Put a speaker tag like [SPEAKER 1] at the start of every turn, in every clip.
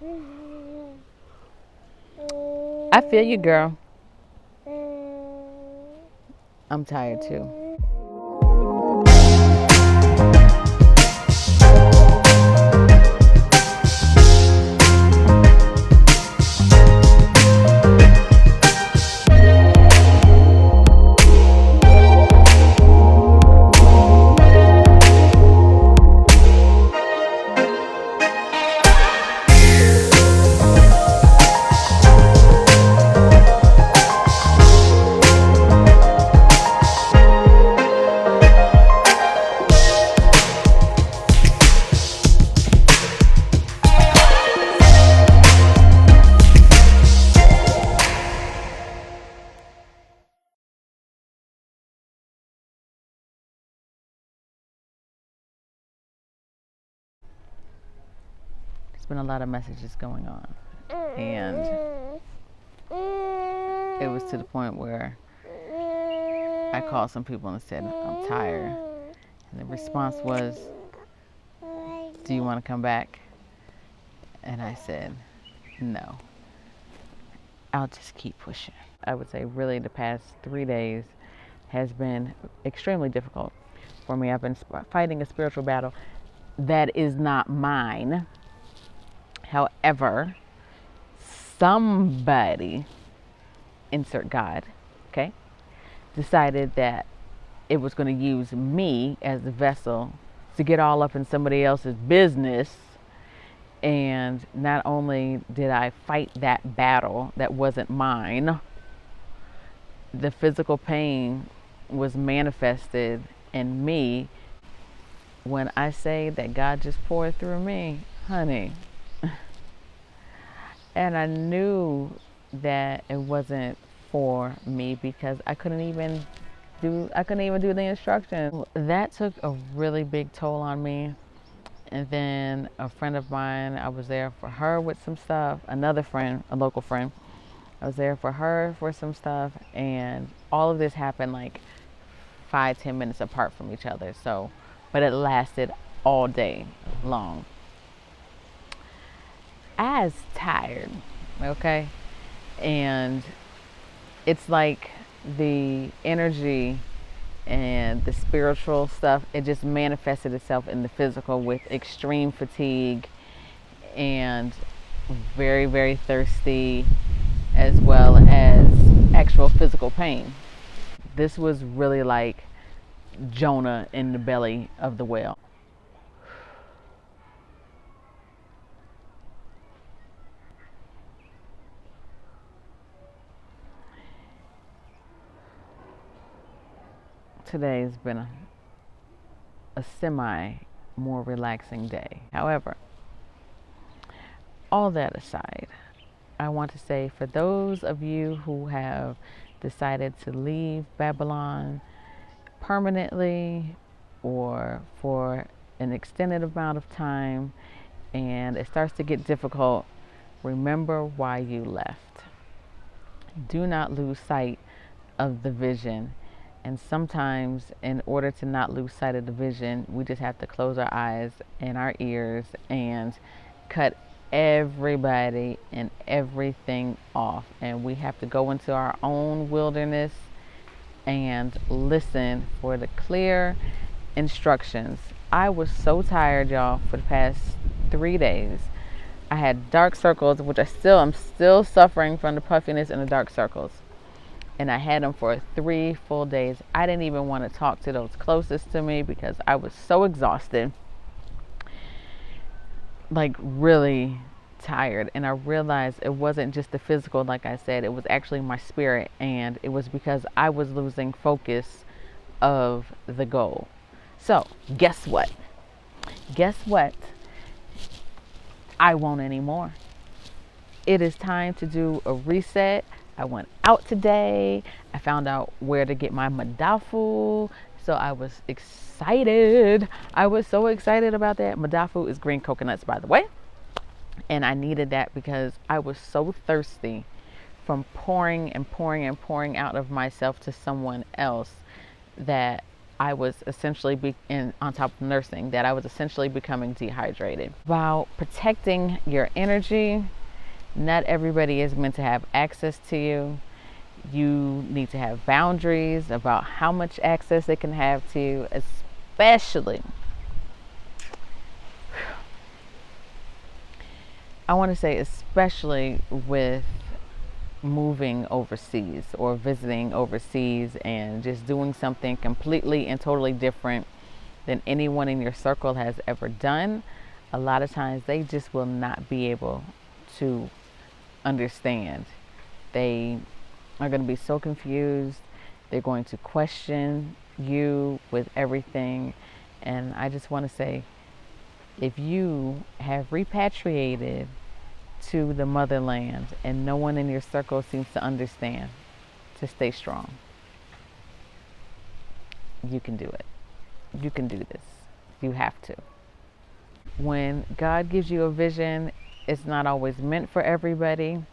[SPEAKER 1] I feel you, girl. I'm tired too. There's been a lot of messages going on, and it was to the point where I called some people and said, I'm tired. And the response was, do you want to come back? And I said, no, I'll just keep pushing. I would say really the past 3 days has been extremely difficult for me. I've been fighting a spiritual battle that is not mine. However, somebody, insert God, okay, decided that it was going to use me as the vessel to get all up in somebody else's business. And not only did I fight that battle that wasn't mine, the physical pain was manifested in me. When I say that God just poured through me, honey, and I knew that it wasn't for me because I couldn't even do the instructions. That took a really big toll on me. And then a friend of mine, I was there for her with some stuff. Another friend, a local friend, I was there for her for some stuff. And all of this happened like 5-10 minutes apart from each other. So, but it lasted all day long. As tired, okay? And it's like the energy and the spiritual stuff, it just manifested itself in the physical with extreme fatigue and very, very thirsty, as well as actual physical pain. This was really like Jonah in the belly of the whale. Today's been a semi more relaxing day. However, all that aside, I want to say for those of you who have decided to leave Babylon permanently or for an extended amount of time and it starts to get difficult, remember why you left. Do not lose sight of the vision. And sometimes, in order to not lose sight of the vision, we just have to close our eyes and our ears and cut everybody and everything off. And we have to go into our own wilderness and listen for the clear instructions. I was so tired, y'all, for the past 3 days. I had dark circles, which I'm still suffering from the puffiness and the dark circles. And I had them for 3 full days. I didn't even want to talk to those closest to me because I was so exhausted, like really tired. And I realized it wasn't just the physical, like I said, it was actually my spirit. And it was because I was losing focus of the goal. So guess what? Guess what? I won't anymore. It is time to do a reset. I went out today. I found out where to get my madafu. So I was excited. I was so excited about that. Madafu is green coconuts, by the way. And I needed that because I was so thirsty from pouring and pouring and pouring out of myself to someone else that I was essentially on top of nursing, that I was essentially becoming dehydrated. About protecting your energy, not everybody is meant to have access to you. You need to have boundaries about how much access they can have to you, especially, I want to say, especially with moving overseas or visiting overseas and just doing something completely and totally different than anyone in your circle has ever done. A lot of times they just will not be able to understand. They are going to be so confused. They're going to question you with everything. And I just want to say, if you have repatriated to the motherland and no one in your circle seems to understand, to stay strong. You can do it. You can do this. You have to. When God gives you a vision, it's not always meant for everybody.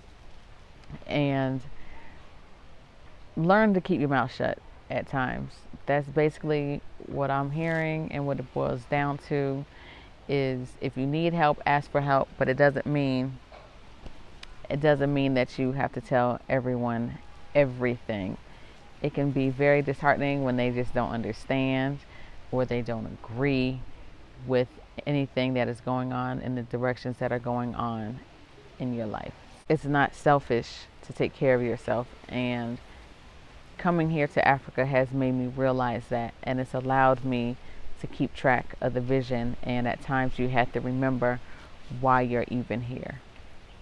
[SPEAKER 1] And learn to keep your mouth shut at times. That's basically what I'm hearing, and what it boils down to is, if you need help, ask for help, but it doesn't mean that you have to tell everyone everything. It can be very disheartening when they just don't understand or they don't agree with anything that is going on in the directions that are going on in your life. It's not selfish to take care of yourself, and coming here to Africa has made me realize that, and it's allowed me to keep track of the vision, and at times you have to remember why you're even here.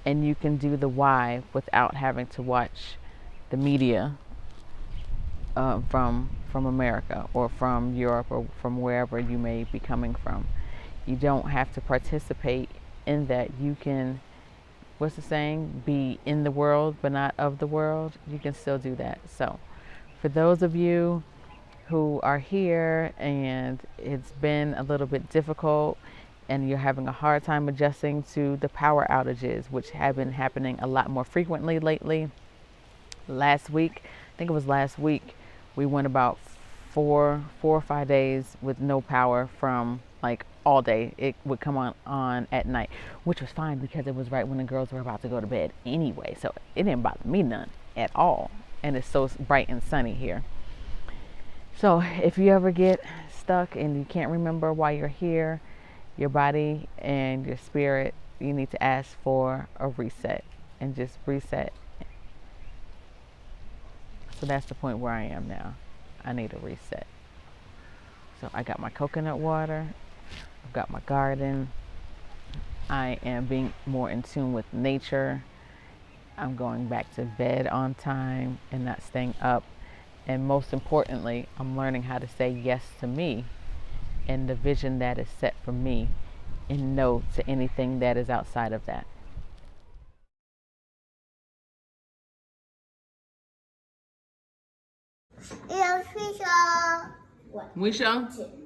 [SPEAKER 1] And you can do the why without having to watch the media from America or from Europe or from wherever you may be coming from. You don't have to participate in that. You can, what's the saying? Be in the world but not of the world. You can still do that. So for those of you who are here and it's been a little bit difficult and you're having a hard time adjusting to the power outages, which have been happening a lot more frequently lately. Last week, I think it was last week, we went about four or 5 days with no power from like all day. It would come on at night, which was fine because it was right when the girls were about to go to bed anyway. So it didn't bother me none at all. And it's so bright and sunny here. So if you ever get stuck and you can't remember why you're here, your body and your spirit, you need to ask for a reset and just reset. So that's the point where I am now. I need a reset. So I got my coconut water. I've got my garden. I am being more in tune with nature. I'm going back to bed on time and not staying up. And most importantly, I'm learning how to say yes to me and the vision that is set for me, and no to anything that is outside of that.
[SPEAKER 2] What? Wisha.